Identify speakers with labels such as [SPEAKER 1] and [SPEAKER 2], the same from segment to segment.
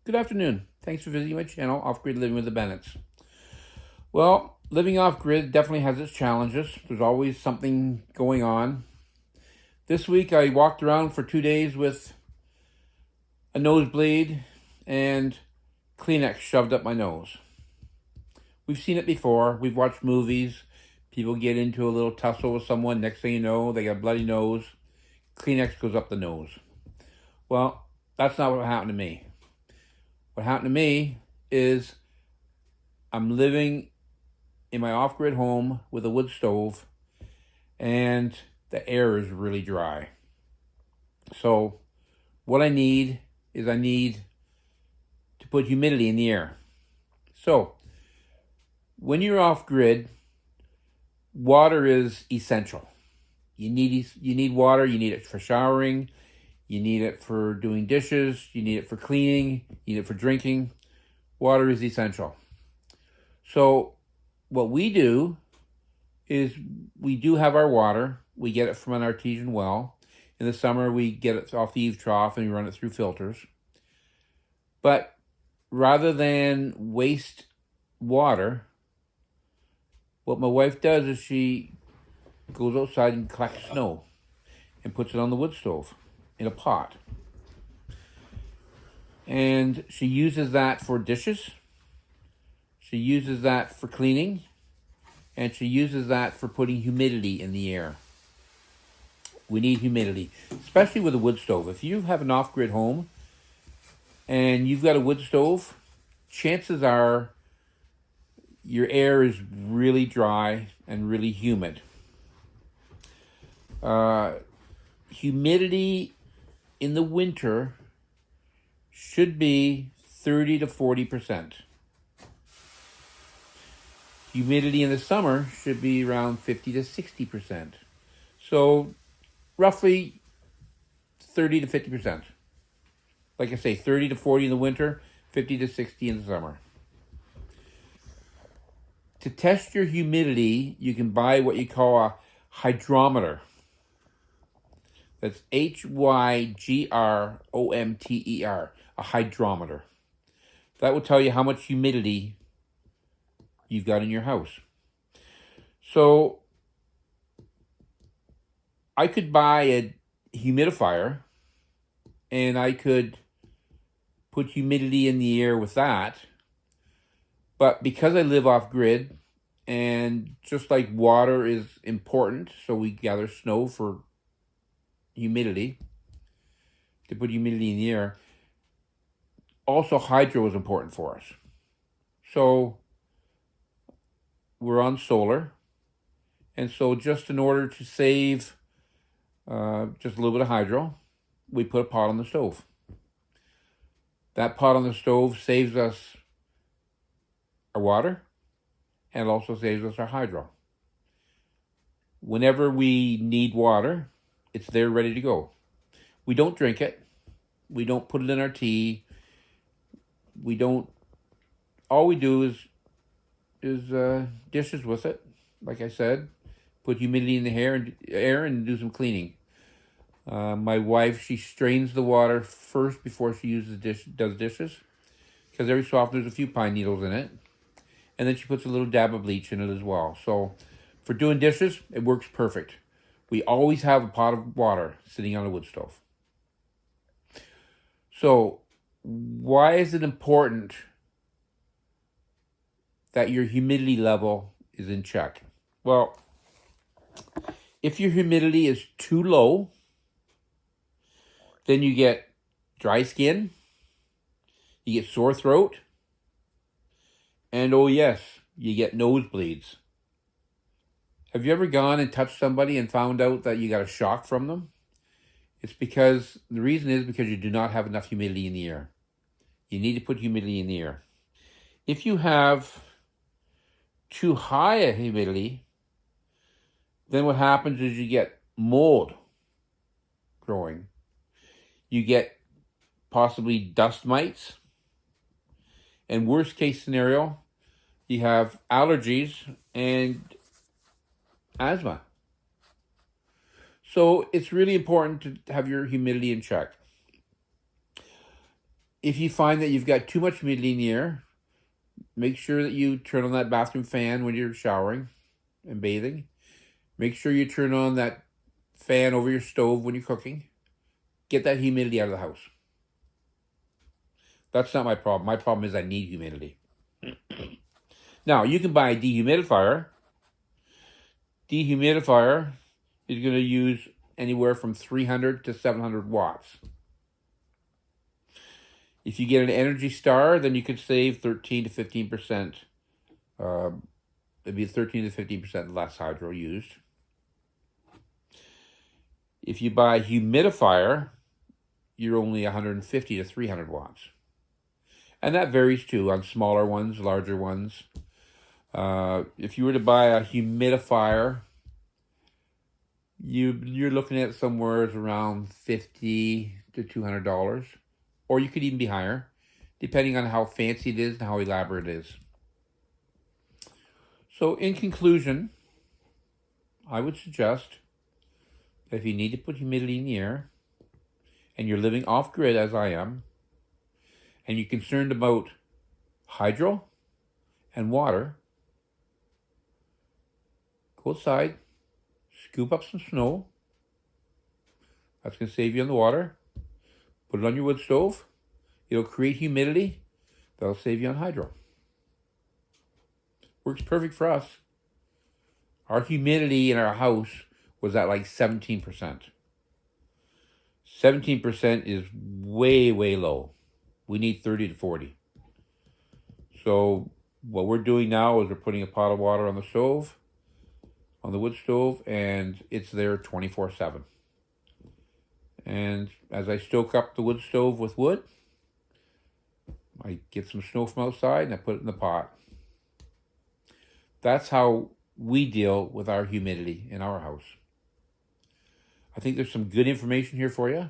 [SPEAKER 1] Good afternoon. Thanks for visiting my channel, Off-Grid Living with the Bennetts. Well, living off-grid definitely has its challenges. There's always something going on. This week I walked around for 2 days with a nosebleed and Kleenex shoved up my nose. We've seen it before. We've watched movies. People get into a little tussle with someone. Next thing you know, they got a bloody nose. Kleenex goes up the nose. Well, that's not what happened to me. What happened to me is I'm living in my off-grid home with a wood stove and the air is really dry. So what I need to put humidity in the air. So when you're off-grid, water is essential. You need water. You need it for showering. You need it for doing dishes. You need it for cleaning. You need it for drinking. Water is essential. So what we do is we do have our water. We get it from an artesian well. In the summer, we get it off the eave trough and we run it through filters. But rather than waste water, what my wife does is she goes outside and collects snow and puts it on the wood stove in a pot. And she uses that for dishes. She uses that for cleaning. And she uses that for putting humidity in the air. We need humidity, especially with a wood stove. If you have an off-grid home and you've got a wood stove, chances are your air is really dry and really humid. Humidity in the winter should be 30 to 40%. Humidity in the summer should be around 50 to 60%. So roughly 30 to 50%. Like I say, 30 to 40 in the winter, 50 to 60 in the summer. To test your humidity, you can buy what you call a hydrometer. That's Hygrometer, a hydrometer. That will tell you how much humidity you've got in your house. So I could buy a humidifier and I could put humidity in the air with that. But because I live off grid, and just like water is important, so we gather snow for humidity, to put humidity in the air, also hydro is important for us. So we're on solar, and so just in order to save just a little bit of hydro, we put a pot on the stove. That pot on the stove saves us our water, and it also saves us our hydro. Whenever we need water, it's there ready to go. We don't drink it. We don't put it in our tea. All we do is dishes with it. Like I said, put humidity in the air and do some cleaning. My wife, she strains the water first before she does dishes, because every so often there's a few pine needles in it. And then she puts a little dab of bleach in it as well. So for doing dishes, it works perfect. We always have a pot of water sitting on a wood stove. So why is it important that your humidity level is in check? Well, if your humidity is too low, then you get dry skin, you get sore throat, and oh yes, you get nosebleeds. Have you ever gone and touched somebody and found out that you got a shock from them? The reason is because you do not have enough humidity in the air. You need to put humidity in the air. If you have too high a humidity, then what happens is you get mold growing. You get possibly dust mites. And worst case scenario, you have allergies and asthma. So it's really important to have your humidity in check. If you find that you've got too much humidity in the air, make sure that you turn on that bathroom fan when you're showering and bathing. Make sure you turn on that fan over your stove when you're cooking. Get that humidity out of the house. That's not my problem. My problem is I need humidity. Now, you can buy a dehumidifier. Dehumidifier is going to use anywhere from 300 to 700 watts. If you get an Energy Star, then you could save 13 to 15%. It'd be 13 to 15% less hydro used. If you buy a humidifier, you're only 150 to 300 watts. And that varies too on smaller ones, larger ones. If you were to buy a humidifier, you're looking at somewhere around $50 to $200. Or you could even be higher, depending on how fancy it is and how elaborate it is. So in conclusion, I would suggest that if you need to put humidity in the air, and you're living off-grid as I am, and you're concerned about hydro and water, go outside, scoop up some snow. That's going to save you on the water. Put it on your wood stove. It'll create humidity. That'll save you on hydro. Works perfect for us. Our humidity in our house was at like 17%. 17% is way, way low. We need 30 to 40. So what we're doing now is we're putting a pot of water on the stove, on the wood stove, and it's there 24/7. And as I stoke up the wood stove with wood, I get some snow from outside and I put it in the pot. That's how we deal with our humidity in our house. I think there's some good information here for you.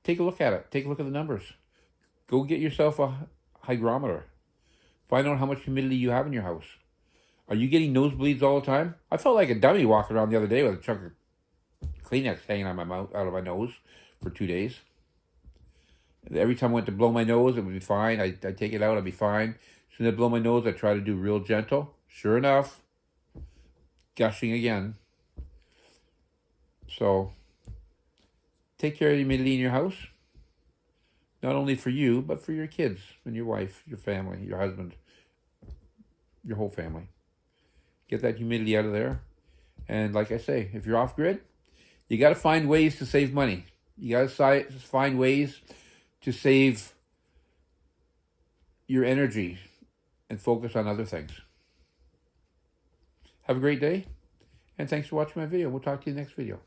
[SPEAKER 1] Take a look at it. Take a look at the numbers. Go get yourself a hygrometer. Find out how much humidity you have in your house. Are you getting nosebleeds all the time? I felt like a dummy walking around the other day with a chunk of Kleenex hanging out of my nose for 2 days. Every time I went to blow my nose, it would be fine. I'd take it out, I'd be fine. As soon as I blow my nose, I try to do real gentle. Sure enough, gushing again. So, take care of the humidity in your house. Not only for you, but for your kids and your wife, your family, your husband, your whole family. Get that humidity out of there. And like I say, if you're off-grid, you got to find ways to save money. You got to find ways to save your energy and focus on other things. Have a great day, and thanks for watching my video. We'll talk to you in the next video.